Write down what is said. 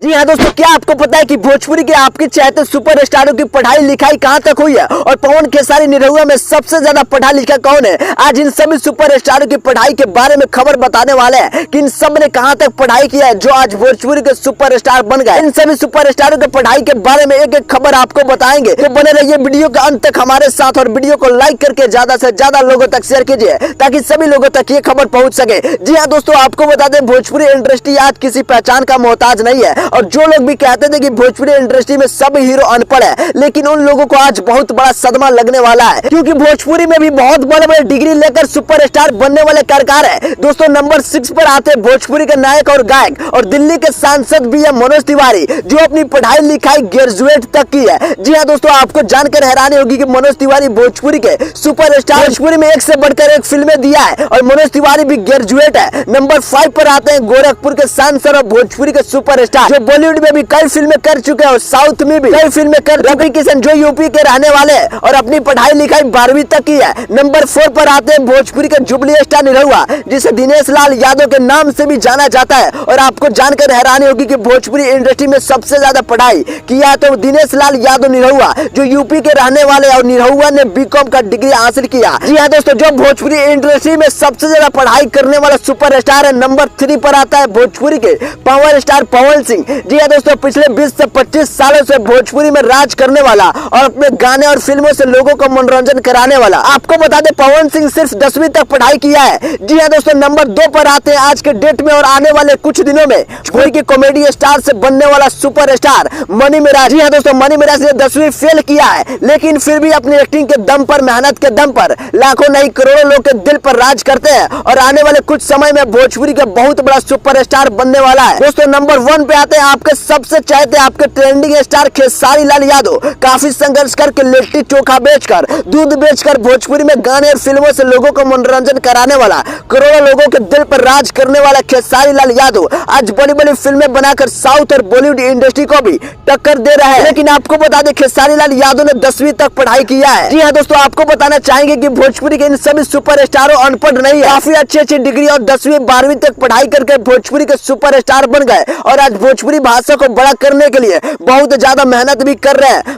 जी हाँ दोस्तों, क्या आपको पता है कि भोजपुरी के आपके चाहते सुपरस्टारों की पढ़ाई लिखाई कहां तक हुई है और पवन खेसारी निरहुआ में सबसे ज्यादा पढ़ा लिखा कौन है। आज इन सभी सुपरस्टारों की पढ़ाई के बारे में खबर बताने वाले हैं कि इन सब ने कहां तक पढ़ाई किया है जो आज भोजपुरी के सुपरस्टार बन गए। इन सभी सुपरस्टारों के पढ़ाई के बारे में एक एक खबर आपको बताएंगे, तो बने रहिए वीडियो के अंत तक हमारे साथ और वीडियो को लाइक करके ज्यादा से ज्यादा लोगों तक शेयर कीजिए ताकि सभी लोगों तक ये खबर पहुंच सके। जी हाँ दोस्तों, आपको बता दें भोजपुरी इंडस्ट्री आज किसी पहचान का मोहताज नहीं है और जो लोग भी कहते थे कि भोजपुरी इंडस्ट्री में सब हीरो अनपढ़ है, लेकिन उन लोगों को आज बहुत बड़ा सदमा लगने वाला है क्योंकि भोजपुरी में भी बहुत बड़े बड़े डिग्री लेकर सुपरस्टार बनने वाले कलाकार है। दोस्तों नंबर 6 पर आते हैं भोजपुरी के नायक और गायक और दिल्ली के सांसद भी है मनोज तिवारी, जो अपनी पढ़ाई लिखाई ग्रेजुएट तक की है। जी हाँ दोस्तों, आपको जानकर हैरानी होगी कि मनोज तिवारी भोजपुरी के सुपरस्टार, भोजपुरी में एक से बढ़कर एक फिल्में दिया है और मनोज तिवारी भी ग्रेजुएट है। नंबर 5 पर आते हैं गोरखपुर के सांसद और भोजपुरी के सुपरस्टार जो बॉलीवुड में भी कई फिल्में कर चुके हैं और साउथ में भी कई फिल्में कर रवि किशन जो यूपी के रहने वाले हैं और अपनी पढ़ाई लिखाई 12वीं तक की है। नंबर 4 पर आते हैं भोजपुरी के जुबली स्टार निरहुआ, जिसे दिनेश लाल यादव के नाम से भी जाना जाता है और आपको जानकर हैरानी होगी कि भोजपुरी इंडस्ट्री में सबसे ज्यादा पढ़ाई किया तो दिनेश लाल यादव निरहुआ जो यूपी के रहने वाले और निरहुआ ने बीकॉम का डिग्री हासिल किया। जी हाँ दोस्तों, जो भोजपुरी इंडस्ट्री में सबसे ज्यादा पढ़ाई करने वाला सुपरस्टार है। नंबर 3 पर आता है भोजपुरी के पावर स्टार पवन सिंह। जी हाँ दोस्तों, पिछले 20 से 25 सालों से भोजपुरी में राज करने वाला और अपने गाने और फिल्मों से लोगों को मनोरंजन कराने वाला। आपको बता दें पवन सिंह सिर्फ 10वीं तक पढ़ाई किया है। जी हाँ दोस्तों, नंबर 2 पर आते हैं आज के डेट में और आने वाले कुछ दिनों में कोई की कॉमेडी स्टार से बनने वाला सुपरस्टार मनी मिराज। जी हाँ दोस्तों, मनी मिराज ने 10वीं फेल किया है, लेकिन फिर भी अपनी एक्टिंग के दम पर, मेहनत के दम पर लाखों नहीं करोड़ों लोग के दिल पर राज करते हैं और आने वाले कुछ समय में भोजपुरी का बहुत बड़ा सुपरस्टार बनने वाला है। दोस्तों नंबर 1 पे आते हैं आपके सबसे चाहते आपके ट्रेंडिंग स्टार खेसारी लाल यादव। काफी संघर्ष करके लिट्टी चोखा बेचकर, दूध बेचकर भोजपुरी में गाने और फिल्मों से लोगों को मनोरंजन कराने वाला, करोड़ों लोगों के दिल पर राज करने वाला खेसारी लाल यादव आज बड़ी बड़ी फिल्में बनाकर साउथ और बॉलीवुड इंडस्ट्री को भी टक्कर दे रहा है। लेकिन आपको बता दें खेसारी लाल यादव ने 10वीं तक पढ़ाई किया है। जी हाँ दोस्तों, आपको बताना चाहेंगे कि भोजपुरी के इन सभी सुपरस्टारों अनपढ़ नहीं है, काफी अच्छी डिग्री और 10वीं 12वीं तक पढ़ाई करके भोजपुरी के सुपरस्टार बन गए और आज भोजपुरी भाषा को बड़ा करने के लिए बहुत ज्यादा मेहनत भी कर रहे हैं।